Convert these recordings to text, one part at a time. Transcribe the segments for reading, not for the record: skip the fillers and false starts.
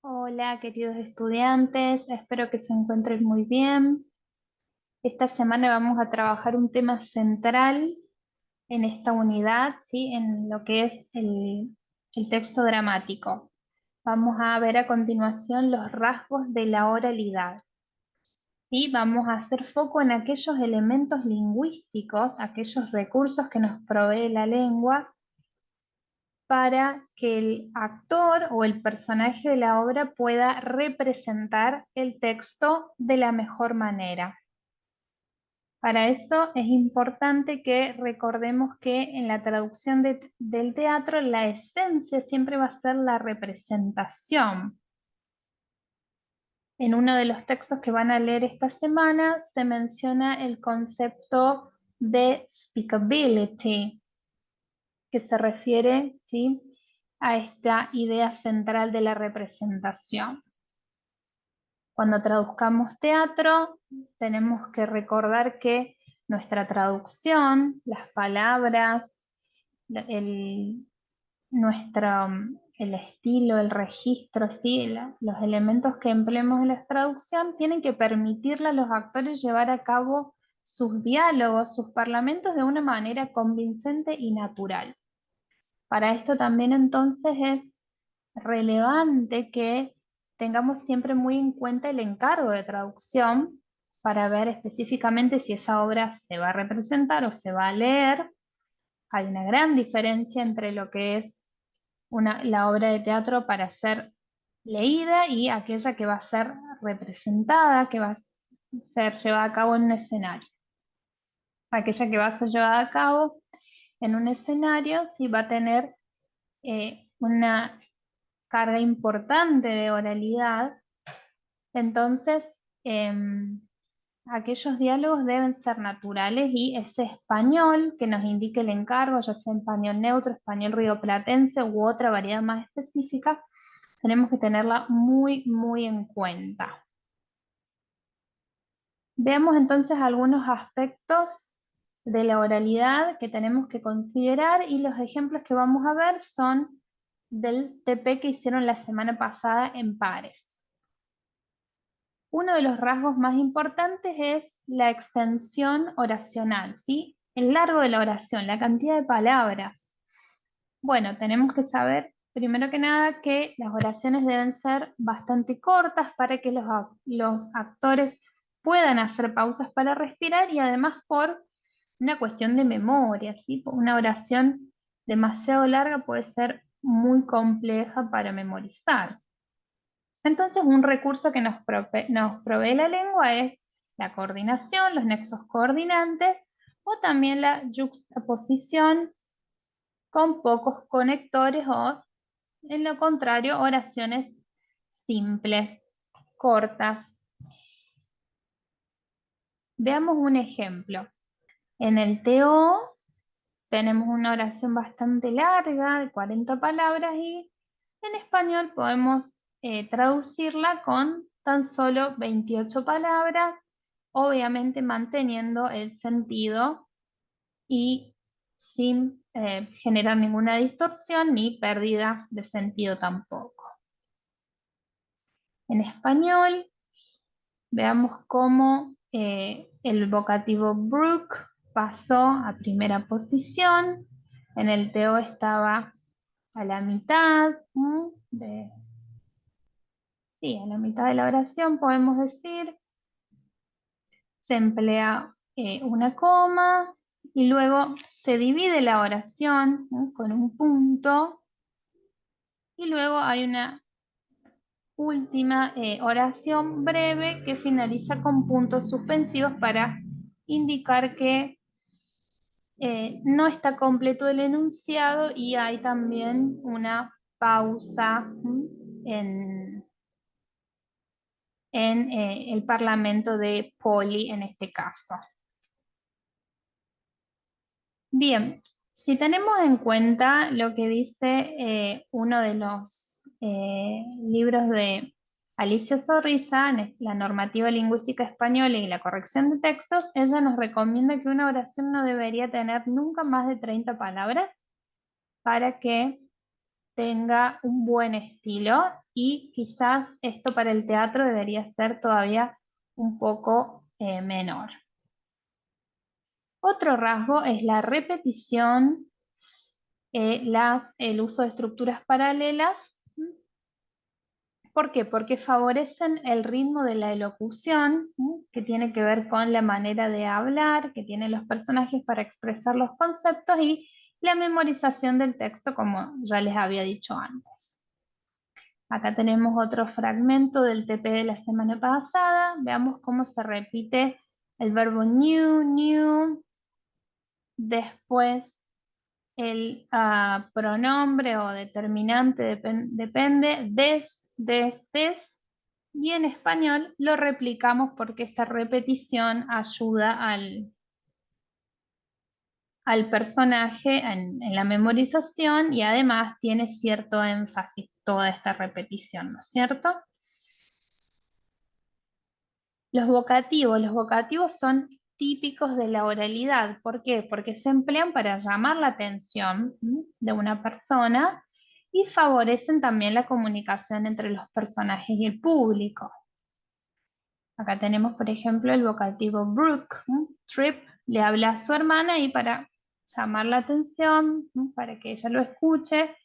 Hola, queridos estudiantes, espero que se encuentren muy bien. Esta semana vamos a trabajar un tema central en esta unidad, ¿sí? En lo que es el texto dramático. Vamos a ver a continuación los rasgos de la oralidad, ¿sí? Vamos a hacer foco en aquellos elementos lingüísticos, aquellos recursos que nos provee la lengua para que el actor o el personaje de la obra pueda representar el texto de la mejor manera. Para eso es importante que recordemos que en la traducción del teatro la esencia siempre va a ser la representación. En uno de los textos que van a leer esta semana se menciona el concepto de speakability, que se refiere, ¿sí?, a esta idea central de la representación. Cuando traduzcamos teatro, tenemos que recordar que nuestra traducción, las palabras, el, el estilo, el registro, ¿sí?, los elementos que empleemos en la traducción tienen que permitirle a los actores llevar a cabo sus diálogos, sus parlamentos de una manera convincente y natural. Para esto también entonces es relevante que tengamos siempre muy en cuenta el encargo de traducción para ver específicamente si esa obra se va a representar o se va a leer. Hay una gran diferencia entre lo que es la obra de teatro para ser leída y aquella que va a ser representada, que va a ser llevada a cabo en un escenario. Aquella que va a ser llevada a cabo en un escenario sí va a tener una carga importante de oralidad. Entonces, aquellos diálogos deben ser naturales y ese español que nos indique el encargo, ya sea español neutro, español rioplatense u otra variedad más específica, tenemos que tenerla muy, muy en cuenta. Veamos entonces algunos aspectos de la oralidad que tenemos que considerar, y los ejemplos que vamos a ver son del TP que hicieron la semana pasada en pares. Uno de los rasgos más importantes es la extensión oracional, ¿sí? El largo de la oración, la cantidad de palabras. Bueno, tenemos que saber, primero que nada, que las oraciones deben ser bastante cortas para que los actores puedan hacer pausas para respirar, y además por una cuestión de memoria, ¿sí? Una oración demasiado larga puede ser muy compleja para memorizar. Entonces, un recurso que nos provee la lengua es la coordinación, los nexos coordinantes, o también la yuxtaposición con pocos conectores, o, en lo contrario, oraciones simples, cortas. Veamos un ejemplo. En el TO tenemos una oración bastante larga, de 40 palabras, y en español podemos traducirla con tan solo 28 palabras, obviamente manteniendo el sentido y sin generar ninguna distorsión ni pérdidas de sentido tampoco. En español, veamos cómo el vocativo brook pasó a primera posición. En el TO estaba a la mitad, sí, a la mitad de la oración podemos decir. Se emplea una coma y luego se divide la oración, ¿no?, con un punto, y luego hay una última oración breve que finaliza con puntos suspensivos para indicar que no está completo el enunciado y hay también una pausa en, el parlamento de Poli en este caso. Bien, si tenemos en cuenta lo que dice uno de los libros de Alicia Zorrilla, la normativa lingüística española y la corrección de textos, ella nos recomienda que una oración no debería tener nunca más de 30 palabras para que tenga un buen estilo y quizás esto para el teatro debería ser todavía un poco menor. Otro rasgo es la repetición, el uso de estructuras paralelas. ¿Por qué? Porque favorecen el ritmo de la elocución, que tiene que ver con la manera de hablar que tienen los personajes para expresar los conceptos y la memorización del texto, como ya les había dicho antes. Acá tenemos otro fragmento del TP de la semana pasada. Veamos cómo se repite el verbo knew, después el pronombre o determinante depende, des, y en español lo replicamos porque esta repetición ayuda al personaje en la memorización y además tiene cierto énfasis toda esta repetición, ¿no es cierto? Los vocativos son típicos de la oralidad. ¿Por qué? Porque se emplean para llamar la atención de una persona y favorecen también la comunicación entre los personajes y el público. Acá tenemos, por ejemplo, el vocativo Brooke. Trip le habla a su hermana y para llamar la atención, para que ella lo escuche,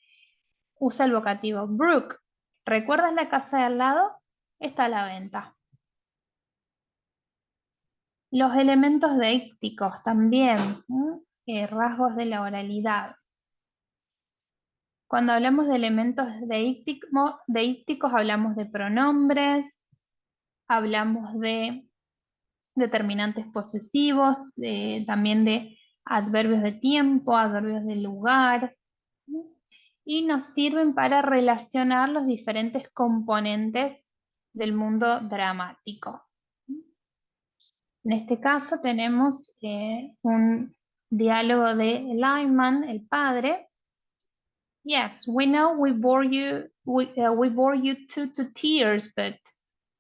usa el vocativo Brooke. ¿Recuerdas la casa de al lado? Está a la venta. Los elementos deícticos también, rasgos de la oralidad. Cuando hablamos de elementos deícticos hablamos de pronombres, hablamos de determinantes posesivos, también de adverbios de tiempo, adverbios de lugar, y nos sirven para relacionar los diferentes componentes del mundo dramático. En este caso tenemos un diálogo de Lyman, el padre. Yes, we know we bore you to tears, but...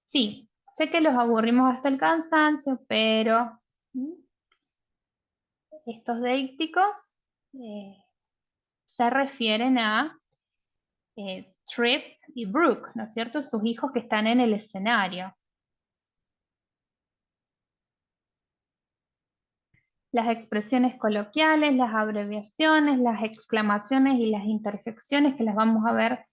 Sí, sé que los aburrimos hasta el cansancio, pero estos deícticos se refieren a Trip y Brooke, ¿no es cierto? Sus hijos que están en el escenario. Las expresiones coloquiales, las abreviaciones, las exclamaciones y las interjecciones, que las vamos a ver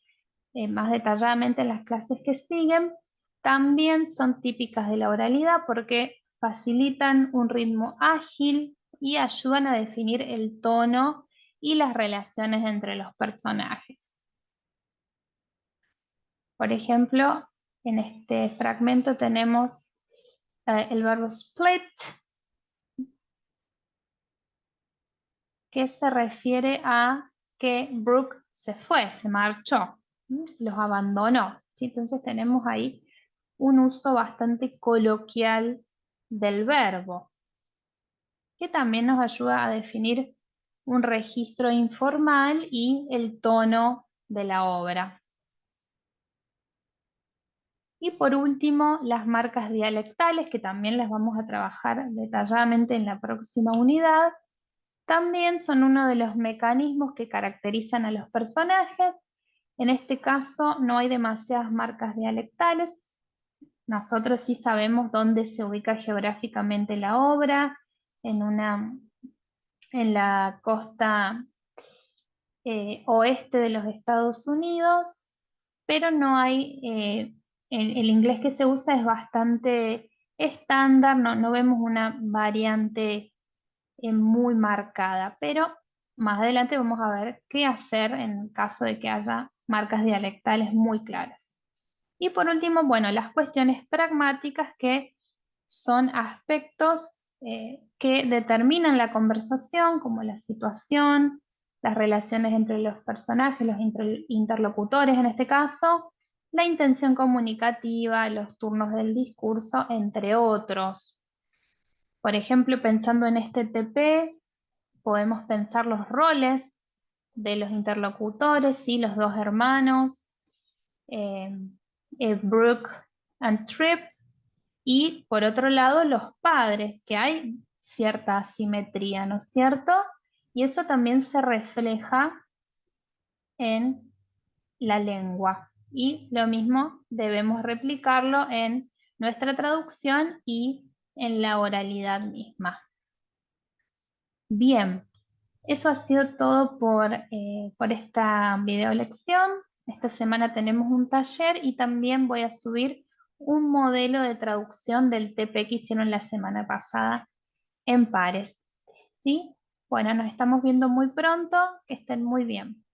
más detalladamente en las clases que siguen, también son típicas de la oralidad porque facilitan un ritmo ágil y ayudan a definir el tono y las relaciones entre los personajes. Por ejemplo, en este fragmento tenemos el verbo split, que se refiere a que Brooke se fue, se marchó, los abandonó. ¿Sí? Entonces tenemos ahí un uso bastante coloquial del verbo, que también nos ayuda a definir un registro informal y el tono de la obra. Y por último, las marcas dialectales, que también las vamos a trabajar detalladamente en la próxima unidad, también son uno de los mecanismos que caracterizan a los personajes. En este caso no hay demasiadas marcas dialectales. Nosotros sí sabemos dónde se ubica geográficamente la obra, en la costa oeste de los Estados Unidos, pero no hay, el inglés que se usa es bastante estándar, no vemos una variante muy marcada, pero más adelante vamos a ver qué hacer en caso de que haya marcas dialectales muy claras. Y por último, bueno, las cuestiones pragmáticas, que son aspectos que determinan la conversación, como la situación, las relaciones entre los personajes, los interlocutores en este caso, la intención comunicativa, los turnos del discurso, entre otros. Por ejemplo, pensando en este TP, podemos pensar los roles de los interlocutores, ¿sí? Los dos hermanos, Brooke and Trip, y por otro lado los padres, que hay cierta asimetría, ¿no es cierto? Y eso también se refleja en la lengua. Y lo mismo debemos replicarlo en nuestra traducción y en la oralidad misma. Bien, eso ha sido todo por esta video lección. Esta semana tenemos un taller y también voy a subir un modelo de traducción del TP que hicieron la semana pasada en pares. ¿Sí? Bueno, nos estamos viendo muy pronto. Que estén muy bien.